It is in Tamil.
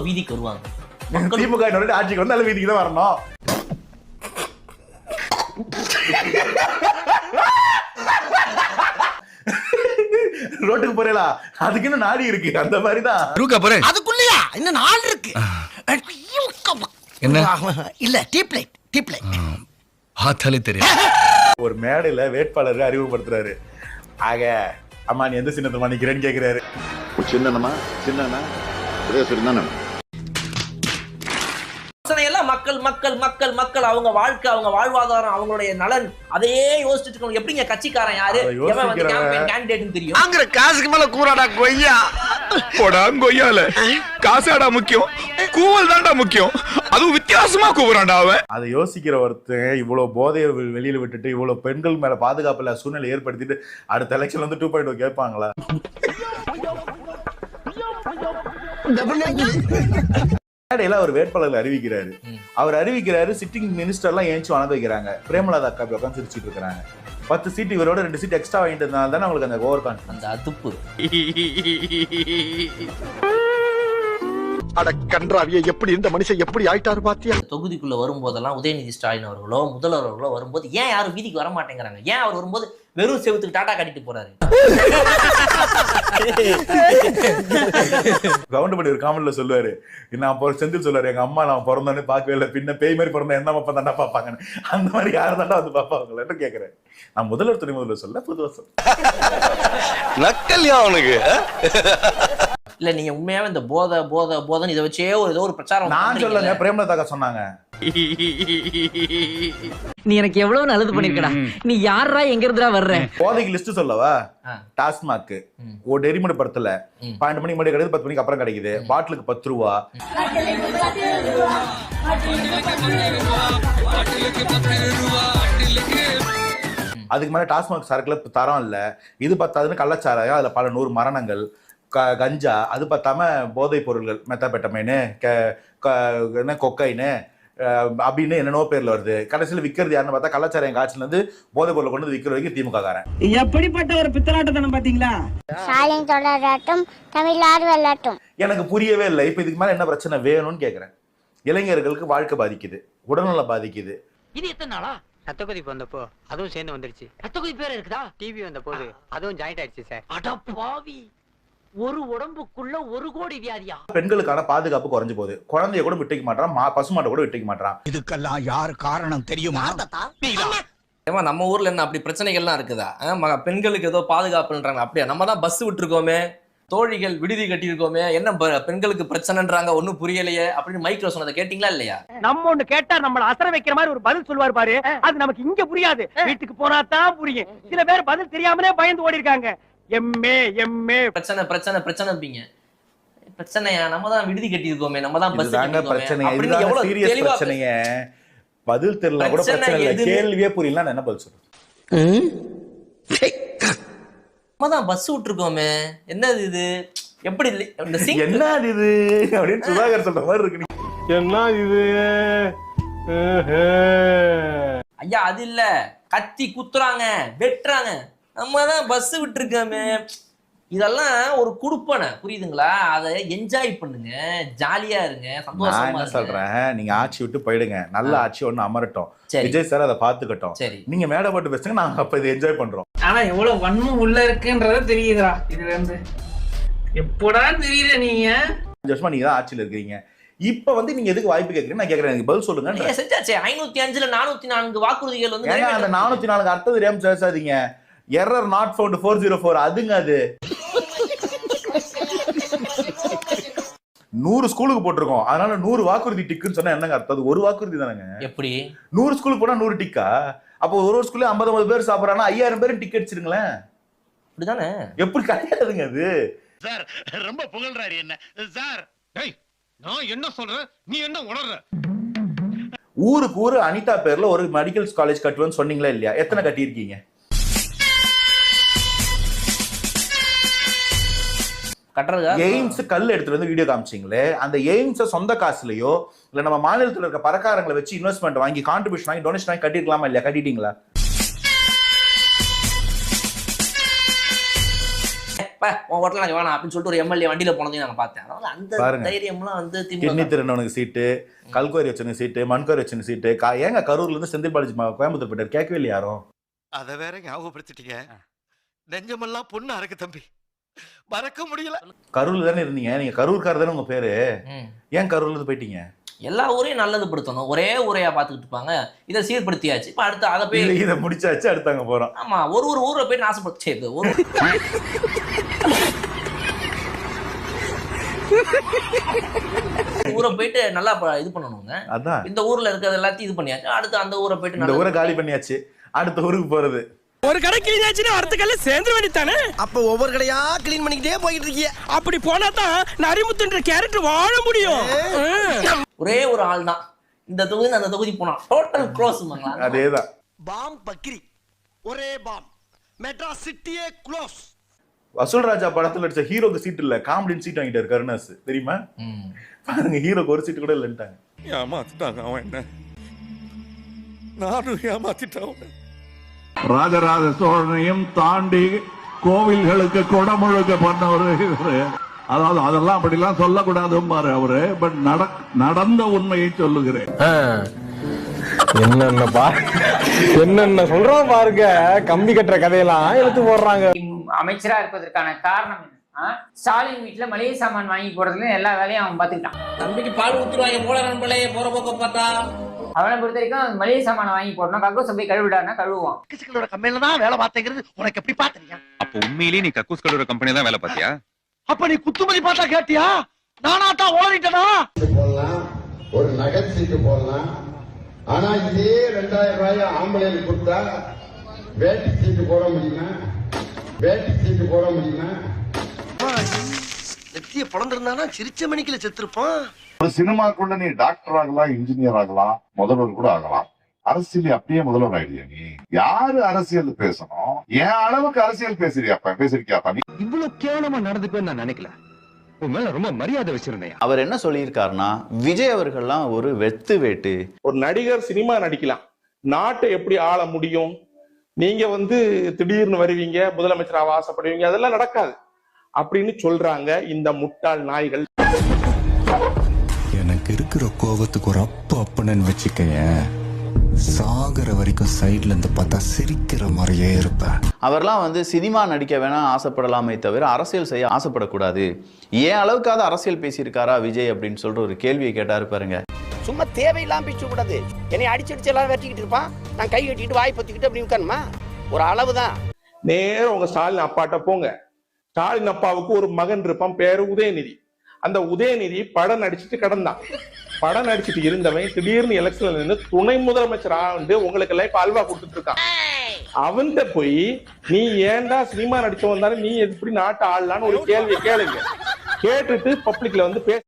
வீதிக்கு வருவாங்க. திமுக ஆட்சிக்கு வந்து அல்ல வீதிக்கு தான் வரணும். ரோட்டுக்கு போறேலா, அதுக்கு இன்னும் நாடி இருக்கு. அந்த மாதிரிதான் அதுக்குள்ளயா இன்னும் நாள் இருக்கு. என்ன இல்ல டீப்லைட் பார்த்தாலே தெரியும். ஒரு மேடையில வேட்பாளர் அறிமுகப்படுத்துறாரு. ஆக அம்மா நீ எந்த சின்னத்தை நிக்கிறேன்னு கேக்குறாரு. சின்னமா சின்ன எல்லாம் மக்கள் மக்கள் மக்கள் மக்கள் அவங்க வாழ்க்கை, அவங்க வாழ்வாதாரம், அவங்களுடைய நலன், அதையே யோசிச்சுட்டு இருக்கணும். எப்படிங்க கட்சிக்காரன் யாரு எவன் வந்து கேண்டிடேட்னு தெரியும்? அங்கற காசுக்கு மேல கூறாடா கொய்யா. போடா கொய்யால காசாடா முக்கியம், கூவல் தான்டா முக்கியம். அதுவும் வித்தியாசமா கூவுறான்டா அவன். அதை யோசிக்கிற ஒருத்தன் இவ்வளவு போதையை வெளியில விட்டுட்டு இவ்வளவு பெண்கள் மேல பாதுகாப்பு இல்ல சூழ்நிலை ஏற்படுத்திட்டு அடுத்த எலெக்ஷன் வந்து 2.0 கேட்பாங்களா? மேடையில அவர் வேட்பாளர்கள் அறிவிக்கிறாரு. அவர் அறிவிக்கிறாரு, சிட்டிங் மினிஸ்டர் எல்லாம் ஏஞ்சி வணங்க வைக்கிறாங்க. பிரேமலதா அக்கா உட்காந்து சிரிச்சிட்டு இருக்காங்க. 10 சீட் இவரோட 2 சீட் எக்ஸ்ட்ரா வாங்கிட்டதுனால தானே அவங்களுக்கு அந்த ஓவர் கான்ஃபிடன்ஸ், அந்த அதுப்பு. அட கன்றாவியே, எப்படி இந்த மனுஷன் எப்படி ஆயிட்டாரு பாத்தியா? தொகுதிக்குள்ள வரும்போதெல்லாம் உதயநிதி ஸ்டாலின் அவர்களோ முதல்வர் அவர்களோ வரும்போது ஏன் யாரும் வீதிக்கு வர மாட்டேங்கிறாங்க? ஏன் அவர் வரும்போது வெறும் செவத்துக்கு டாடா கட்டிட்டு போறாரு? கவுண்டமணி ஒரு காமெண்ட்ல சொல்லுவாரு, நான் செந்தில் சொல்லுவாரு, எங்க அம்மா நான் பிறந்தோன்னு பாக்கவே இல்லை, பின்ன பேய் மாதிரி பிறந்தா என்ன அப்பா தாண்டா பாப்பாங்கன்னு. அந்த மாதிரி யாரும் தாண்டா வந்து பாப்பாங்களேன்னு கேக்குறேன். நான் முதல்வர் துணை முதல்வர் சொல்ல பொதுவா சொல்ல நக்கல்யா அவனுக்கு. இல்ல நீங்க உண்மையாவே இந்த போதை போதை போதைன்னு இதை வச்சே ஏதோ ஒரு பிரச்சாரம் நான் சொல்லங்க, பிரேமலதா சொன்னாங்க. நீ எனக்கு எவ்வளவு நல்லது பண்ணிருக்கடா, நீ யாரா எங்க இருந்துடா வர்ற? போதைக்கு லிஸ்ட் சொல்லவா? டாஸ்மாக் ஒரு டெரிமோட் படத்துல 12 மணிக்கு முன்னாடி கிடையாது, 10 மணிக்கு அப்புறம் கிடைக்குது. பாட்டிலுக்கு 10 ரூபா. அதுக்கு மேல டாஸ்மாக் சரக்குல தரம் இல்ல. இது பத்தாதுன்னு கள்ளச்சாராயம், அதுல பல 100 மரணங்கள். கஞ்சா, அது பத்தாம போதைப் பொருள்கள், மெத்தாபெட்டமைனு, கொக்கைனு அப்படின்னு என்னென்னோ பேர்ல வருது. கடைசியில் விற்கிறது யாருன்னு பார்த்தா கள்ளச்சாராயம் காய்ச்சல் வந்து போதைப் பொருளை கொண்டு விற்கிற வரைக்கும் திமுக காரன். எப்படிப்பட்ட ஒரு பித்தலாட்டத்தனம் பாத்தீங்களா? எனக்கு புரியவே இல்லை. இப்ப இதுக்கு மேல என்ன பிரச்சனை வேணும்னு கேக்குறேன். இளைஞர்களுக்கு வாழ்க்கை பாதிக்குது, உடல்நலம் பாதிக்குது. இது எத்தனை நாளா? ரத்த கொதிப்பு வந்தப்போ அதுவும் சேர்ந்து வந்துருச்சு. ரத்த கொதிப்பு வேற இருக்குதா? டிவி வந்த போது அதுவும் ஜாயிண்ட் ஆயிடுச்சு சார். அட பாவி, ஒரு உடம்புக்குள்ள 1 கோடி வியாதியா? பெண்களுக்கான பாதுகாப்பு குறைஞ்சு போகுது. குழந்தைய கூட விட்டுக்க மாட்டான், பசுமாட்டை கூட விட்டுக்க மாட்டான். இதுக்கெல்லாம் யார் காரணம் தெரியுமா? நம்ம ஊர்ல என்ன அப்படி பிரச்சனைகள்லாம் இருக்குதா? பெண்களுக்கு ஏதோ பாதுகாப்புன்றாங்க. அப்படியா? நம்ம தான் பஸ் விட்டுருக்கோமே, தோழிகள் விடுதி கட்டியிருக்கோமே, என்ன பெண்களுக்கு பிரச்சனைன்றாங்க, ஒன்னும் புரியலையே அப்படின்னு மைக்ல சொன்னதை கேட்டீங்களா இல்லையா? நம்ம ஒண்ணு கேட்டா நம்மள அசர வைக்கிற மாதிரி ஒரு பதில் சொல்வார் பாரு, அது நமக்கு இங்க புரியாது, வீட்டுக்கு போனா தான் புரியும். சில பேர் பதில் தெரியாமலே பயந்து ஓடி இருக்காங்க. பிரச்சனை பிரச்சனை பிரச்சனைப்பீங்க. பிரச்சனையா? நம்ம தான் விடுதி கட்டியிருக்கோமே, நம்ம தான் பஸ் பிரச்சனைங்க. பதில் தெரியல கூட பிரச்சனை இல்ல, கேள்வியே புரியல, என்ன பதில் சொல்றது? நம்ம தான் பஸ் விட்டுருக்கோமே, என்னது இது, எப்படி என்ன இது அப்படின்னு சுதாகர் சொல்ற மாதிரி இருக்கு. என்ன இது ஐயா? அது இல்ல, கத்தி குத்துறாங்க, வெட்டுறாங்க, நம்ம தான் பஸ் விட்டுருக்கோமே. இதெல்லாம் ஒரு குடுப்பனை, புரியுதுங்களா? அதை என்ஜாய் பண்ணுங்க, ஜாலியா இருங்க, சந்தோஷமா. என்ன சொல்றேன், நீங்க ஆட்சி விட்டு போயிடுங்க, நல்ல ஆட்சி ஒண்ணு அமரட்டும், விஜய் சார் அதை பாத்துக்கட்டும், நீங்க மேடை போட்டு பேசுங்க, நாங்க அப்ப இதை என்ஜாய் பண்றோம். ஆனா எவ்வளவு வன்மம் உள்ள இருக்குன்றத தெரியுதா இதுல இருந்து? எப்படா தெரியல? நீங்க 5 வருஷமா நீங்க தான் ஆட்சியில இருக்கீங்க. இப்ப வந்து நீங்க எதுக்கு வாய்ப்பு கேக்குறீங்க? நான் கேக்குறேன், எனக்கு பதில் சொல்லுங்க. செஞ்சாச்சே 505ல 404 வாக்குறுதிகள் வந்து அந்த 404 அர்த்தம் தெரியாம பேசாதீங்க. எரர் நாட் ஃபவுண்ட் 404 அதுங்க. அது 100 ஸ்கூலுக்கு போட்டிருக்கோம், அதனால 100 வாக்குறுதி டிக்குன்னு சொன்னா என்னங்க அர்த்தம்? அது ஒரு வாக்குறுதி தானங்க. எப்படி 100 ஸ்கூலுக்கு போனா 100 டிக்கா? அப்போ ஒரு ஸ்கூல்ல 50 பேர் சாப்பிடறானா 5000 பேர் டிக்கெட் அடிச்சிருங்களேன். அப்படிதானே? எப்படி கிடையாதுங்க அது? சார் ரொம்ப புகழ்றாரு என்ன சார்? டேய் நான் என்ன சொல்றேன், நீ என்ன உணர்ற? ஊருக்கு ஊரு அனிதா பேர்ல ஒரு மெடிக்கல் காலேஜ் கட்டுவேன்னு சொன்னீங்களா இல்லையா? எத்தனை கட்டியிருக்கீங்க? எய்ம்ஸ் கல் எடுத்துட்டு வந்து வீடியோ காமிச்சிங்களே, அந்த எய்ம்ஸ் சொந்த காசுலயோ இல்ல நம்ம மாநிலத்தில் இருக்க பணக்காரங்களை வச்சு இன்வெஸ்ட்மெண்ட் வாங்கி கான்ட்ரிபியூஷன் வாங்கி டொனேஷன் வாங்கி கட்டிருக்கலாமா இல்லையா? கட்டிட்டீங்களா? உன் ஹோட்டல் நாங்க வேணாம் அப்படின்னு சொல்லிட்டு ஒரு எம்எல்ஏ வண்டியில போனதையும் நாங்க பார்த்தேன். அதனால அந்த பாருங்க. தைரியம்லாம் வந்து கிட்னி திமுக திருநவனுக்கு சீட்டு, கல்குவாரி வச்சனுக்கு சீட்டு, மண்குவாரி வச்சனுக்கு சீட்டு. ஏங்க கரூர்ல இருந்து செந்தில் பாலாஜி கோயம்புத்தூர் போயிட்டார், கேட்கவே இல்லை யாரும். அத வேற ஞாபகப்படுத்திட்டீங்க. நெஞ்சமெல்லாம் பொண்ணு அறக்கு தம்பி, மறக்க முடியல. கரூர்ல தானே இருந்தீங்க நீங்க, கரூர்கார் தானே உங்க பேரு, ம். ஏன் கரூர்ல இருந்து போயிட்டீங்க? எல்லா ஊரையும் நல்லது படுத்தணும், ஒரே ஊரையா பாத்துக்கிட்டு இருப்பாங்க. இதை சீர்படுத்தியாச்சு, இப்ப அடுத்து அதை போய் இல்ல, இதை முடிச்சாச்சு, அடுத்தாங்க போறோம். ஆமா ஒரு ஊரை போய் நாசப்படுத்தி ஒரு ஊரை போயிட்டு நல்லா இது பண்ணணுங்க. அதான் இந்த ஊர்ல இருக்கிறது எல்லாத்தையும் இது பண்ணியாச்சு, அடுத்து அந்த ஊரை போயிட்டு இந்த ஊரை காலி பண்ணியாச்சு, அடுத்த ஊருக்கு போறது. ஒரு கடை கிளீன் ஆச்சுன்னா அடுத்த கல்ல சேர்ந்து வேண்டித்தானே. அப்ப ஒவ்வொரு கடையா கிளீன் பண்ணிக்கிட்டே போயிட்டு இருக்கீங்க. அப்படி போனா தான் நரிமுத்துன்ற கேரக்டர் வாழ முடியும். ஒரே ஒரு ஆள் தான் இந்த தொகுதி அந்த தொகுதி போனா டோட்டல் க்ளோஸ். அதேதான். பாம் பக்கிரி, ஒரே பாம், மெட்ராஸ் சிட்டியே க்ளோஸ். வசூல் ராஜா படத்துல நடிச்ச ஹீரோக்கு சீட் இல்ல, காமெடின்னு சீட் வாங்கிட்டாரு கருணாஸ், தெரியுமா? பாருங்க, ஹீரோக்கு ஒரு சீட் கூட இல்லன்ட்டாங்க. ஏமாத்திட்டாங்க அவன் என்ன, நானும் ஏமாத்திட்டான். ராஜராஜ சோழனையும் தாண்டி கோவில்களுக்கு கொடமுழுக்க பண்ணவரு இவரு. அதாவது அதெல்லாம் அப்படிலாம் சொல்லக்கூடாதும்பாரு அவரு. பட் நடந்த உண்மையை சொல்லுகிறேன். என்னென்ன சொல்றோம் பாருங்க, கம்பி கட்டுற கதையெல்லாம் எடுத்து போடுறாங்க. அமைச்சரா இருப்பதற்கான காரணம் என்னன்னா, ஸ்டாலின் வீட்டுல மளிகை சாமான் வாங்கி போடுறதுல எல்லா வேலையும் அவன் பாத்துக்கிட்டான். தம்பிக்கு பால் ஊத்துருவாங்க போல நண்பர்களே, போற போக்க பார்த்தா. அவனை பொறுத்த வரைக்கும் மளிகை சாமான வாங்கி போடணும், கக்கூசை போய் கழுவிடாருன்னா கழுவுவான். கக்கூஸ்களோட கம்பெனில தான் வேலை பார்த்தேங்கிறது உனக்கு எப்படி பாத்தீங்க? அப்ப உண்மையிலேயே நீ கக்கூஸ் கல்லூரி கம்பெனி தான் வேலை பார்த்தியா? அப்ப நீ குத்துமதி பார்த்தா கேட்டியா? நானா தான் ஓடிட்டனா? போடலாம், ஒரு நகை சீட்டு போடலாம். ஆனா இதே 2000 ரூபாய் ஆம்பளைக்கு கொடுத்தா வேட்டி சீட்டு போட முடியுமா? வேட்டி சீட்டு போட முடியுமா? நெத்திய பொழந்திருந்தானா சிரிச்ச மணிக்குல செத்துருப்பான். ஒரு சினிமாக்குள்ள நீ டாக்டர் ஆகலாம், இன்ஜினியர் ஆகலாம், முதல்வர் கூட ஆகலாம். அரசியல் அப்படியே முதல்வர் ஆயிடுயா நீ. யாரு அரசியல் பேசணும்? என் அளவுக்கு அரசியல் பேசிருக்கியா நீ? இவ்வளவு கேவலமா நடந்துக்குன்னு நான் நினைக்கல. உன் மேல ரொம்ப மரியாதை வச்சிருந்தேன். அவர் என்ன சொல்லியிருக்காருன்னா, விஜய் அவர்கள்லாம் ஒரு வெத்து வேட்டு. ஒரு நடிகர் சினிமா நடிக்கலாம், நாட்டை எப்படி ஆள முடியும்? நீங்க திடீர்னு வருவீங்க, முதலமைச்சராக ஆசைப்படுவீங்க, அதெல்லாம் நடக்காது அப்படின்னு சொல்றாங்க இந்த முட்டாள் நாய்கள். எனக்கு இருக்கிற கோபத்துக்கு ஒரு அப்பன்னு வச்சுக்கேன், சாகர வரைக்கும் சைட்ல இருந்து பார்த்தா சிரிக்கிற மாதிரியே இருப்பேன். அவர்லாம் சினிமா நடிக்க வேணா ஆசைப்படலாமே தவிர அரசியல் செய்ய ஆசைப்படக்கூடாது. ஏன் அளவுக்காவது அரசியல் பேசியிருக்காரா விஜய் அப்படின்னு சொல்லிட்டு ஒரு கேள்வியை கேட்டாரு பாருங்க. சும்மா தேவையில்லாம பேச கூடாது. என்னை அடிச்சு எல்லாம் வெட்டிக்கிட்டு இருப்பான், நான் கை கட்டிட்டு வாய் பத்திக்கிட்டு அப்படி உட்காருமா? ஒரு அளவுதான். நேரம் உங்க ஸ்டாலின் அப்பாட்ட போங்க. ஸ்டாலின் அப்பாவுக்கு ஒரு மகன் இருப்பான், பேரு உதயநிதி. அந்த உதயநிதி படம் நடிச்சுட்டு கிடந்தான். படம் நடிச்சுட்டு இருந்தவன் திடீர்னு எலெக்ஷன்ல நின்று துணை முதலமைச்சர் ஆண்டு உங்களுக்கு எல்லாம் இப்ப அல்வா கொடுத்துட்டு இருக்கான். அவன்கிட்ட போய் நீ ஏன்டா சினிமா நடிச்சவன் தானே, நீ எப்படி நாட்டை ஆளலான்னு ஒரு கேள்வியை கேளுங்க. கேட்டுட்டு பப்ளிக்ல பேச